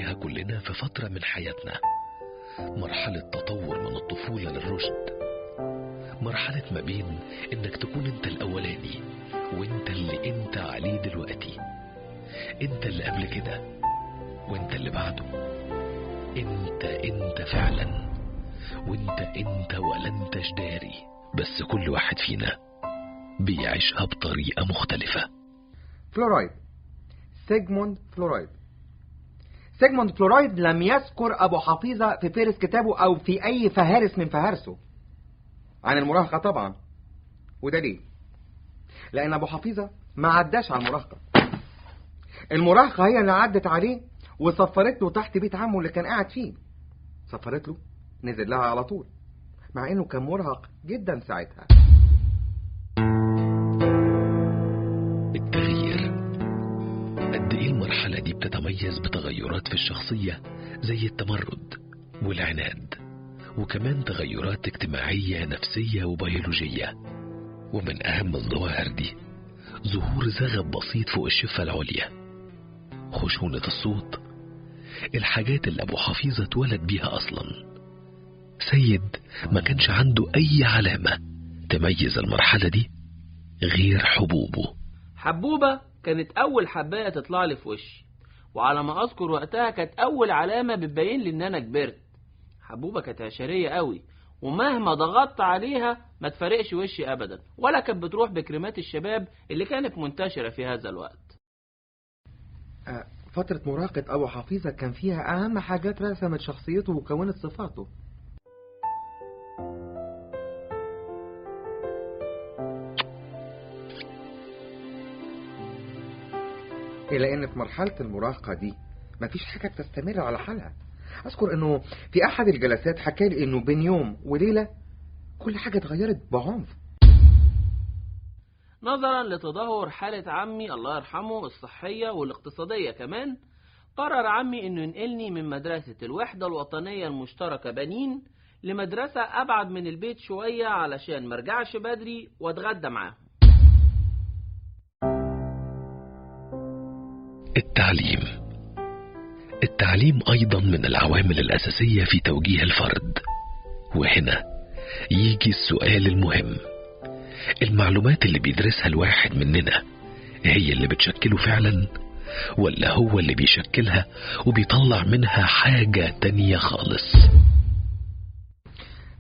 بنواجهها كلنا في فترة من حياتنا، مرحلة تطور من الطفولة للرشد، مرحلة ما بين انك تكون انت الاولاني وانت اللي انت عليه دلوقتي، انت اللي قبل كده وانت اللي بعده، انت فعلا، وانت ولا انتش داري. بس كل واحد فينا بيعيشها بطريقة مختلفة. فلورايد، سيجموند فلورايد. سيجموند فلورايد لم يذكر أبو حفيظة في فهرس كتابه أو في أي فهارس من فهارسه عن المراهقة طبعا. وده ليه؟ لأن أبو حفيظة ما عداش على المراهقة. المراهقة هي اللي عدت عليه وصفرت له تحت بيت عمه اللي كان قاعد فيه. صفرت له، نزل لها على طول، مع إنه كان مرهق جدا ساعتها. التغيير، قد ايه المرحلة دي بتتميز بتغيرات في الشخصية زي التمرد والعناد، وكمان تغيرات اجتماعية نفسية وبيولوجية. ومن اهم الظواهر دي ظهور زغب بسيط فوق الشفة العليا، خشونة الصوت، الحاجات اللي ابو حفيظة اتولد بيها اصلا. سيد ما كانش عنده اي علامة تميز المرحلة دي غير حبوبه. حبوبة كانت أول حباية تطلع لي في وشي، وعلى ما أذكر وقتها كانت أول علامة بتبين لي إن أنا كبرت. حبوبة كانت عشرية قوي، ومهما ضغطت عليها ما تفرقش وشي أبدا، ولا كانت بتروح بكريمات الشباب اللي كانت منتشرة في هذا الوقت. فترة مراهقة أبو حفيظة كان فيها أهم حاجات رسمت شخصيته وكونت صفاته. إلا إن في مرحلة المراهقة دي مفيش حاجة بتستمر على حالها. أذكر إنه في أحد الجلسات حكى لي إنه بين يوم وليلة كل حاجة اتغيرت بعنف. نظرا لتدهور حالة عمي الله يرحمه الصحية والاقتصادية كمان، قرر عمي إنه ينقلني من مدرسة الوحدة الوطنية المشتركة بنين لمدرسة أبعد من البيت شوية علشان مرجعش بدري واتغدى معاهم. التعليم أيضا من العوامل الأساسية في توجيه الفرد. وهنا يجي السؤال المهم، المعلومات اللي بيدرسها الواحد مننا هي اللي بتشكله فعلا، ولا هو اللي بيشكلها وبيطلع منها حاجة تانية خالص؟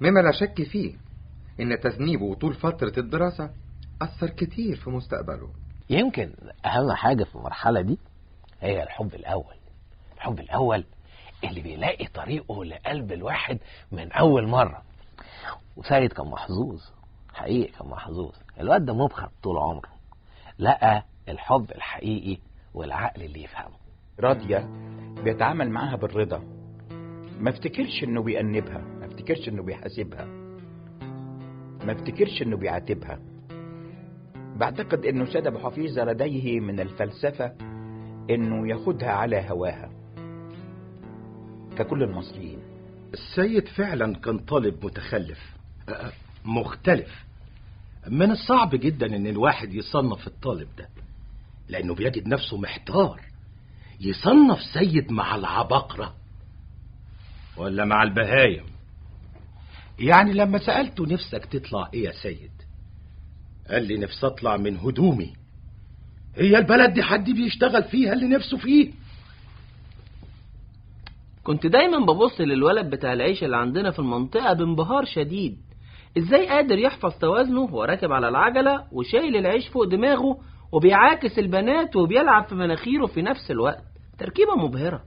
مما لا شك فيه إن تذنيبه طول فترة الدراسة أثر كتير في مستقبله. يمكن أهم حاجة في المرحلة دي هي الحب الأول. الحب الأول اللي بيلاقي طريقه لقلب الواحد من أول مرة. وسيد كان محظوظ، حقيقي كان محظوظ. الواد ده مبخر طول عمره، لقى الحب الحقيقي والعقل اللي يفهمه. راضية بيتعامل معاها بالرضا، ما افتكرش انه بيأنبها، ما افتكرش انه بيحاسبها، ما افتكرش انه بيعاتبها. بعتقد انه سيد ابو حفيظة لديه من الفلسفة انه ياخدها على هواها ككل المصريين. السيد فعلا كان طالب متخلف مختلف. من الصعب جدا ان الواحد يصنف الطالب ده، لانه بيجد نفسه محتار، يصنف سيد مع العباقرة ولا مع البهايم. يعني لما سألته نفسك تطلع ايه يا سيد، قال لي نفسي اطلع من هدومي. هي البلد دي حد بيشتغل فيها اللي نفسه فيه؟ كنت دايما ببص للولد بتاع العيش اللي عندنا في المنطقة بانبهار شديد. ازاي قادر يحفظ توازنه وهو راكب على العجلة وشايل العيش فوق دماغه وبيعاكس البنات وبيلعب في مناخيره في نفس الوقت. تركيبة مبهرة.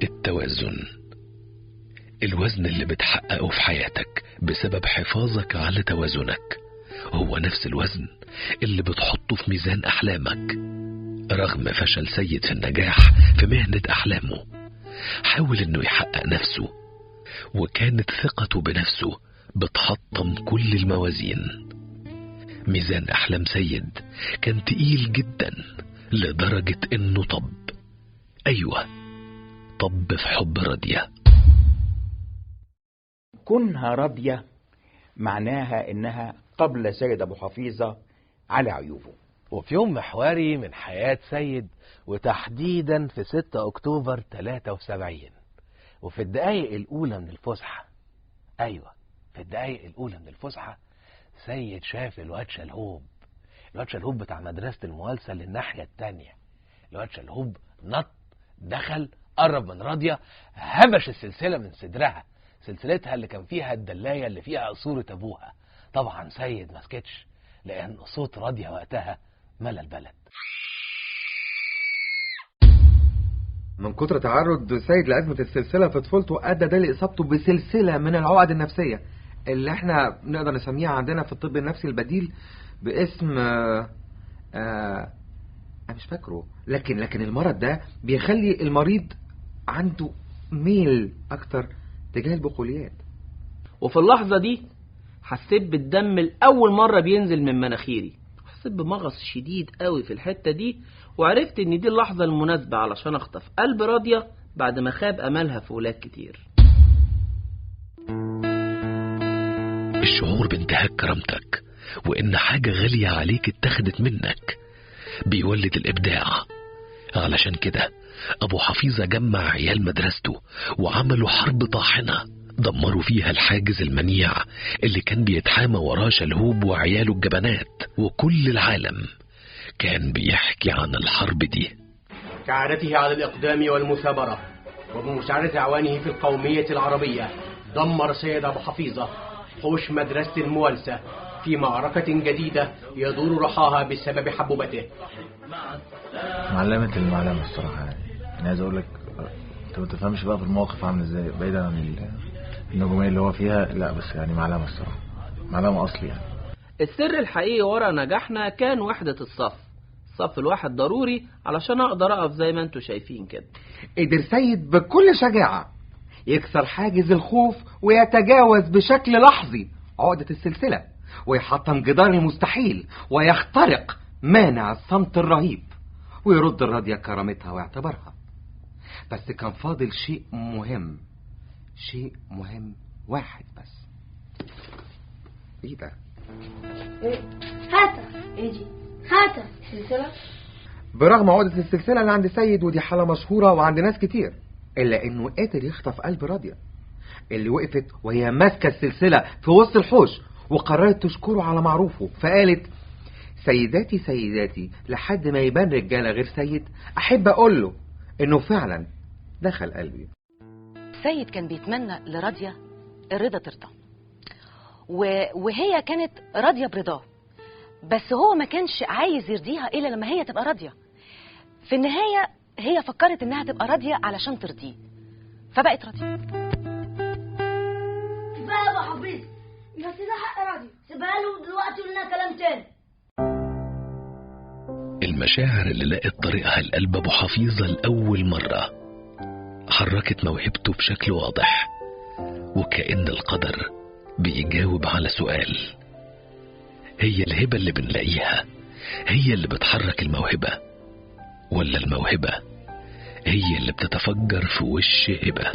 التوازن، الوزن اللي بتحققه في حياتك بسبب حفاظك على توازنك هو نفس الوزن اللي بتحطه في ميزان أحلامك. رغم فشل سيد في النجاح في مهنة أحلامه، حاول إنه يحقق نفسه، وكانت ثقته بنفسه بتحطم كل الموازين. ميزان أحلام سيد كان تقيل جدا لدرجة إنه طب في حب راضية. كونها راضية معناها إنها قبل سيد أبو حفيظة على عيوبه. وفي يوم محوري من حياة سيد، وتحديدا في 6 أكتوبر 73، وفي الدقايق الأولى من الفسحة، أيوة في الدقايق الأولى من الفسحة، سيد شاف الواد شلهوب، الواد شلهوب بتاع مدرسة الموالسة للناحية التانية. الواد شلهوب نط، دخل، قرب من راضية، هبش السلسلة من صدرها، سلسلتها اللي كان فيها الدلاية اللي فيها صورة أبوها. طبعا سيد ما سكتش، لأن صوت راضية وقتها ملا البلد. من كتر تعرض سيد لأزمة السلسلة في طفولته أدى ده لإصابته بسلسلة من العقد النفسية اللي احنا نقدر نسميها عندنا في الطب النفسي البديل باسم أنا مش فاكره، لكن المرض ده بيخلي المريض عنده ميل أكتر تجاه البقوليات. وفي اللحظة دي حسيت بالدم الأول مرة بينزل من مناخيري، حسيت بمغص شديد قوي في الحتة دي، وعرفت ان دي اللحظة المناسبة علشان اخطف قلب راضية بعد ما خاب املها في ولاد كتير. الشعور بانتهاك كرامتك وان حاجة غالية عليك اتخذت منك بيولد الابداع. علشان كده ابو حفيظة جمع عيال مدرسته وعملوا حرب طاحنة دمروا فيها الحاجز المنيع اللي كان بيتحامى وراه شلهوب وعياله الجبنات، وكل العالم كان بيحكي عن الحرب دي. كعادته على الإقدام والمثابرة وبمساعدة أعوانه في القومية العربية، دمر سيد أبو حفيظة حوش مدرسة الموالسة في معركة جديدة يدور رحاها بسبب حبوبته. معلمة المعلمة الصراحة، يعني أنا عايز أقول لك أنت ما تفهمش بقى في المواقف عامل إزاي بعيدا عن النجومية اللي هو فيها، لا بس يعني معلمة الصراحة، معلمة أصلي يعني. السر الحقيقي ورا نجاحنا كان وحدة الصف الواحد ضروري علشان اقدر اقف زي ما انتوا شايفين كده. قدر سيد بكل شجاعة يكسر حاجز الخوف ويتجاوز بشكل لحظي عقدة السلسلة، ويحطم جدار المستحيل، ويخترق مانع الصمت الرهيب، ويرد الراضية كرامتها واعتبارها. بس كان فاضل شيء مهم واحد بس. ايه ده؟ هاتا ايجي هاتا سلسلة. برغم عقدة السلسلة اللي عند سيد، ودي حالة مشهورة وعند ناس كتير، إلا إنه قدر يخطف قلب راضية اللي وقفت وهي ماسكة السلسلة في وسط الحوش، وقررت تشكره على معروفه، فقالت: سيداتي لحد ما يبان رجالة غير سيد أحب أقول له إنه فعلا دخل قلبي. سيد كان بيتمنى لراضية الرضا ترضى، وهي كانت راضية برضاه، بس هو ما كانش عايز يرضيها إلا لما هي تبقى راضية. في النهاية هي فكرت إنها تبقى راضية علشان ترضيه، فبقت راضية. كفاية يا أبو حفيظ، بس ده حق راضية، سيبها له دلوقتي ولنا كلام تاني. المشاعر اللي لقت طريقها لقلب ابو حفيظة لأول مرة حركت موهبته بشكل واضح، وكأن القدر بيجاوب على سؤال: هي الهبة اللي بنلاقيها هي اللي بتحرك الموهبة، ولا الموهبة هي اللي بتتفجر في وش هبة؟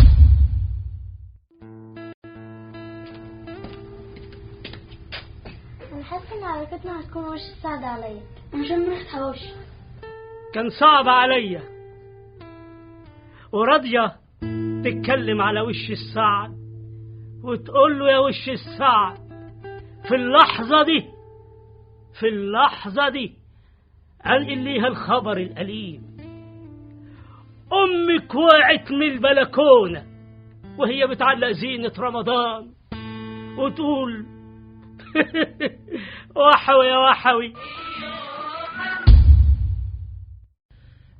أنا حاسة إن علاقتنا هتكون وش السعد عليا عشان ريحة حواوشي. كان صعب عليا وراضية تتكلم على وش السعد وتقول له: يا وش السعد، في اللحظة دي قال ليها الخبر الأليم: أمك وقعت من البلكونة وهي بتعلق زينة رمضان وتقول: وحوي يا وحوي.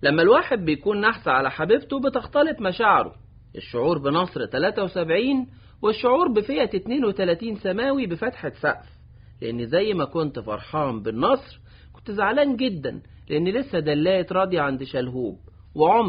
لما الواحد بيكون نحس على حبيبته بتختلط مشاعره، الشعور بنصر 73 والشعور بفئة 32 سماوي بفتحة سقف، لأن زي ما كنت فرحان بالنصر كنت زعلان جدا لأن لسه دلاية راضية عند شلهوب، وعمر